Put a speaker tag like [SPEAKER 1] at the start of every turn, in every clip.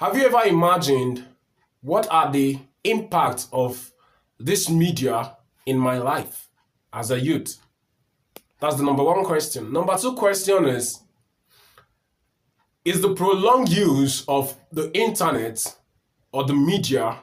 [SPEAKER 1] Have you ever imagined what are the impacts of this media in my life as a youth? That's the number one question. Number two question is the prolonged use of the internet or the media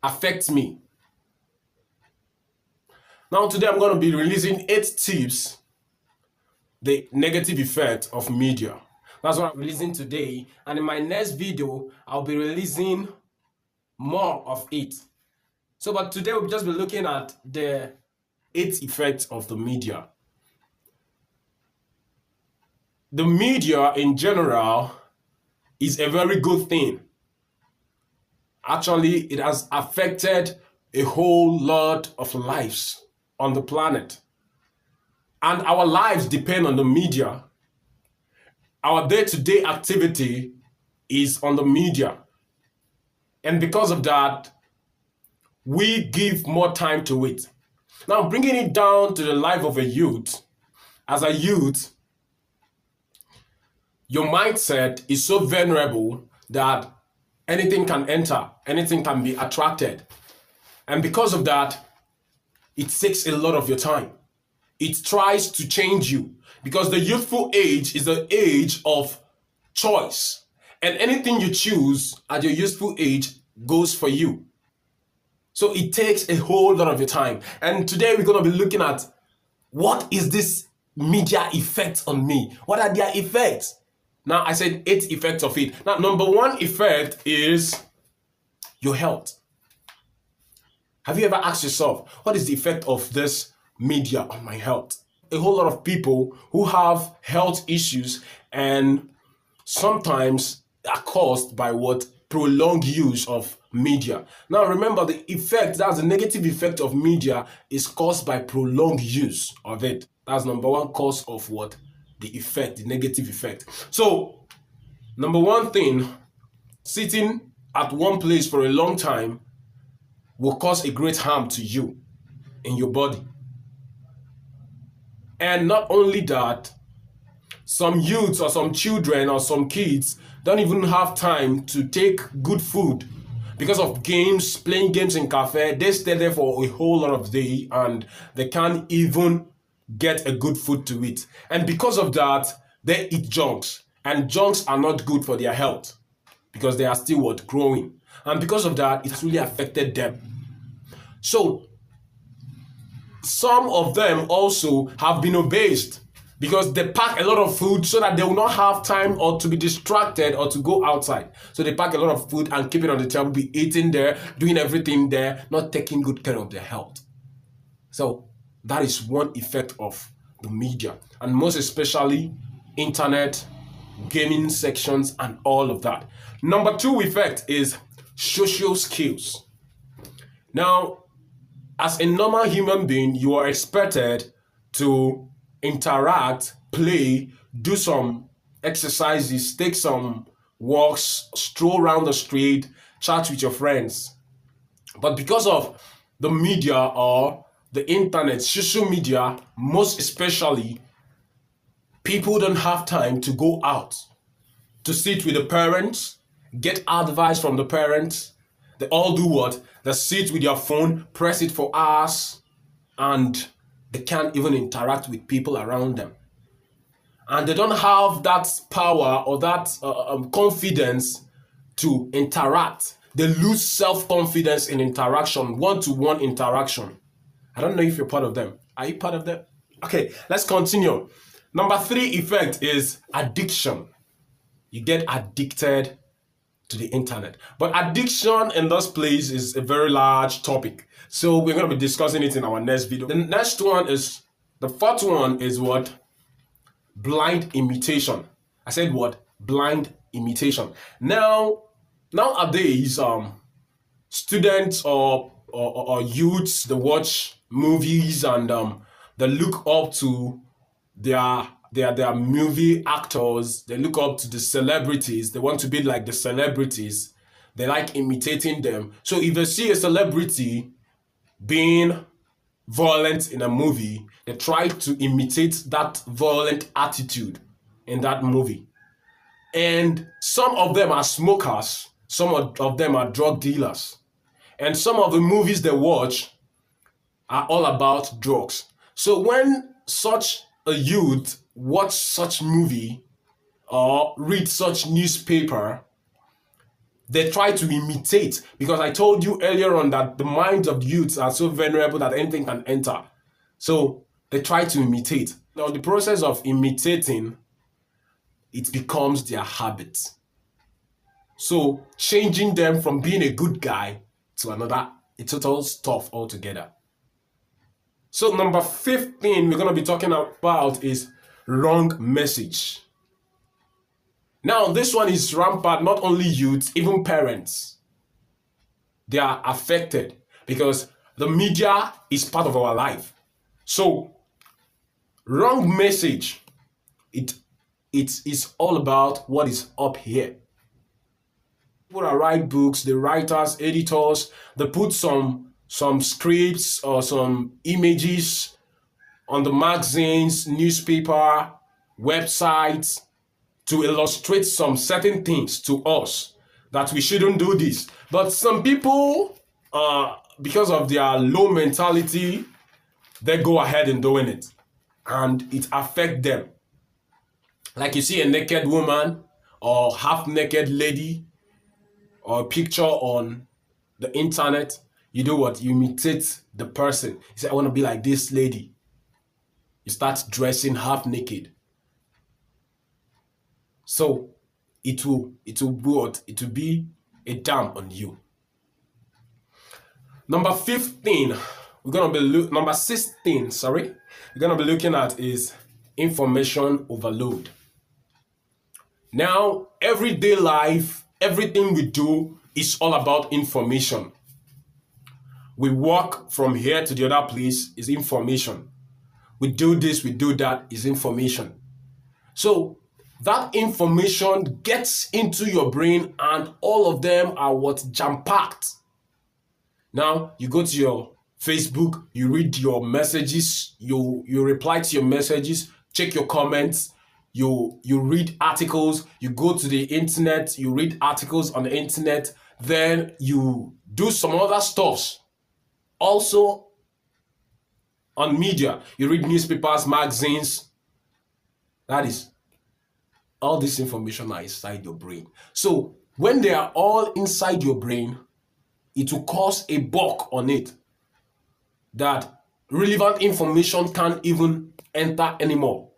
[SPEAKER 1] affect me? Now today I'm going to be releasing 8 tips, the negative effect of media. That's what I'm releasing today. And in my next video, I'll be releasing more of it. But today we'll just be looking at the 8 effects of the media. The media in general is a very good thing. Actually, it has affected a whole lot of lives on the planet. And our lives depend on the media. Our day-to-day activity is on the media. And because of that, we give more time to it. Now, bringing it down to the life of a youth, as a youth, your mindset is so vulnerable that anything can enter, anything can be attracted. And because of that, it takes a lot of your time. It tries to change you because the youthful age is the age of choice. And anything you choose at your youthful age goes for you. So it takes a whole lot of your time. And today we're going to be looking at what is this media effect on me? What are their effects? Now, I said 8 effects of it. Now, number one effect is your health. Have you ever asked yourself, what is the effect of this media on my health? A whole lot of people who have health issues and sometimes are caused by what? Prolonged use of media. Now, remember the effect, that's the negative effect of media is caused by prolonged use of it. That's number one cause of what? The effect, the negative effect. So, number one thing, sitting at one place for a long time will cause a great harm to you in your body. And not only that, some youths or some children or some kids don't even have time to take good food because of games, playing games in cafe. They stay there for a whole lot of day and they can't even get a good food to eat. And because of that, they eat junks. And junks are not good for their health because they are still what? Growing. And because of that, it's really affected them. So, some of them also have been obese because they pack a lot of food so that they will not have time or to be distracted or to go outside. So they pack a lot of food and keep it on the table, be eating there, doing everything there, not taking good care of their health. So that is one effect of the media, and most especially internet, gaming sections, and all of that. Number two effect is social skills. Now, as a normal human being, you are expected to interact, play, do some exercises, take some walks, stroll around the street, chat with your friends. But because of the media or the internet, social media, most especially, people don't have time to go out, to sit with the parents, get advice from the parents. They all do what? They sit with your phone, press it for hours, and they can't even interact with people around them. And they don't have that power or that confidence to interact. They lose self-confidence in interaction, one-to-one interaction. I don't know if you're part of them. Are you part of them? Okay, let's continue. Number 3 effect is addiction. You get addicted to the internet. But addiction in this place is a very large topic. So we're going to be discussing it in our next video. The next one is, the fourth one is what? Blind imitation. I said what? Blind imitation. Nowadays, students or youths, they watch movies and they look up to their movie actors. They look up to the celebrities. They want to be like the celebrities. They like imitating them. So if they see a celebrity being violent in a movie, they try to imitate that violent attitude in that movie. And some of them are smokers, some of them are drug dealers, and some of the movies they watch are all about drugs. So when such a youth watch such movie or read such newspaper, they try to imitate, because I told you earlier on that the minds of youths are so vulnerable that anything can enter. So they try to imitate. Now the process of imitating, it becomes their habit. So changing them from being a good guy to another, a total stuff altogether. So number 15 we're going to be talking about is wrong message. Now this one is rampant, not only youth, even parents. They are affected because the media is part of our life. So wrong message, it is all about what is up here. People that write books, the writers, editors, they put some scripts or some images on the magazines, newspaper, websites to illustrate some certain things to us that we shouldn't do this. But some people, because of their low mentality, they go ahead and doing it, and it affects them. Like you see a naked woman or half-naked lady or a picture on the internet, you do what? You imitate the person. You say, I want to be like this lady. You start dressing half naked. So it will be a dam on you. Number 15, number 16, sorry, we're gonna be looking at is information overload. Now, everyday life, everything we do is all about information. We walk from here to the other place is information. We do this, we do that is information. So that information gets into your brain and all of them are what jam-packed. Now you go to your Facebook, you read your messages, you reply to your messages, check your comments, you read articles, you go to the internet, you read articles on the internet, then you do some other stuffs. Also on media, you read newspapers, magazines. That is, all this information are inside your brain. So when they are all inside your brain, it will cause a block on it that relevant information can't even enter anymore.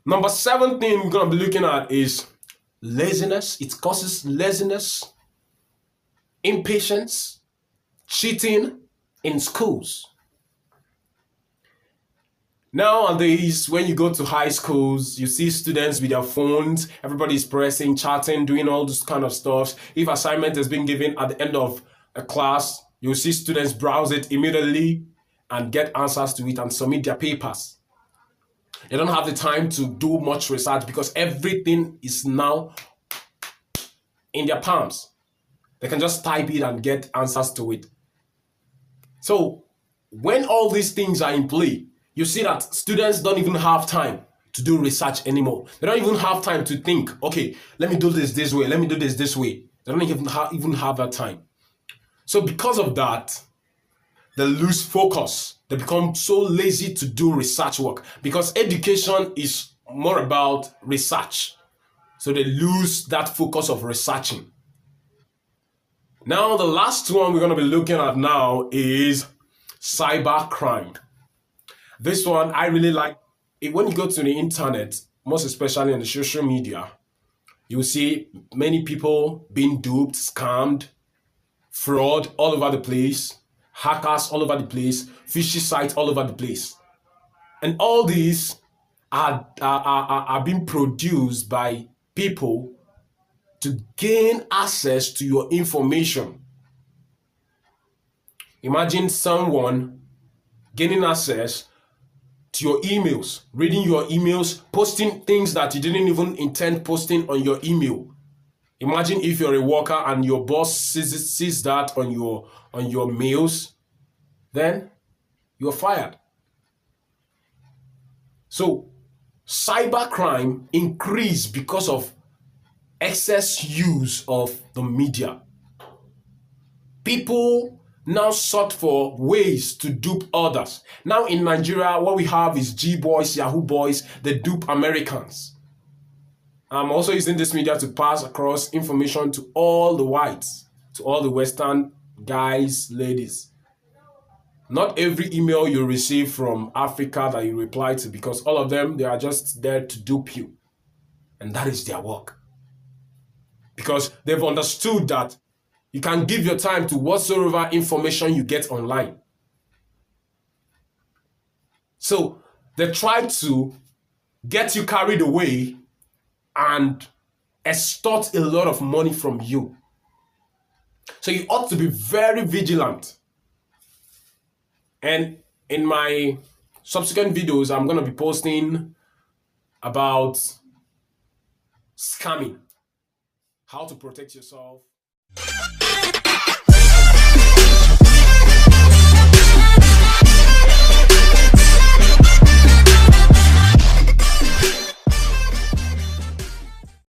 [SPEAKER 1] Number 17 we're going to be looking at is laziness. It causes laziness, impatience, cheating in schools. Nowadays, when you go to high schools, you see students with their phones, everybody's pressing, chatting, doing all this kind of stuff. If assignment has been given at the end of a class, you'll see students browse it immediately and get answers to it and submit their papers. They don't have the time to do much research because everything is now in their palms. They can just type it and get answers to it. So when all these things are in play, you see that students don't even have time to do research anymore. They don't even have time to think, okay, let me do this way, let me do this way. They don't even have that time. So because of that, they lose focus. They become so lazy to do research work because education is more about research. So they lose that focus of researching. Now, the last one we're going to be looking at now is cybercrime. This one I really like. When you go to the internet, most especially on the social media, you see many people being duped, scammed, fraud all over the place, hackers all over the place, fishy sites all over the place. And all these are being produced by people to gain access to your information. Imagine someone gaining access to your emails, reading your emails, posting things that you didn't even intend posting on your email. Imagine if you're a worker and your boss sees that on your mails, then you're fired. So cybercrime increased because of excess use of the media. People now sought for ways to dupe others. Now in Nigeria, what we have is G boys, Yahoo boys, they dupe Americans. I'm also using this media to pass across information to all the whites, to all the Western guys, ladies. Not every email you receive from Africa that you reply to, because all of them, they are just there to dupe you. And that is their work. Because they've understood that you can give your time to whatsoever information you get online. So they try to get you carried away and extort a lot of money from you. So you ought to be very vigilant. And in my subsequent videos, I'm going to be posting about scamming, how to protect yourself.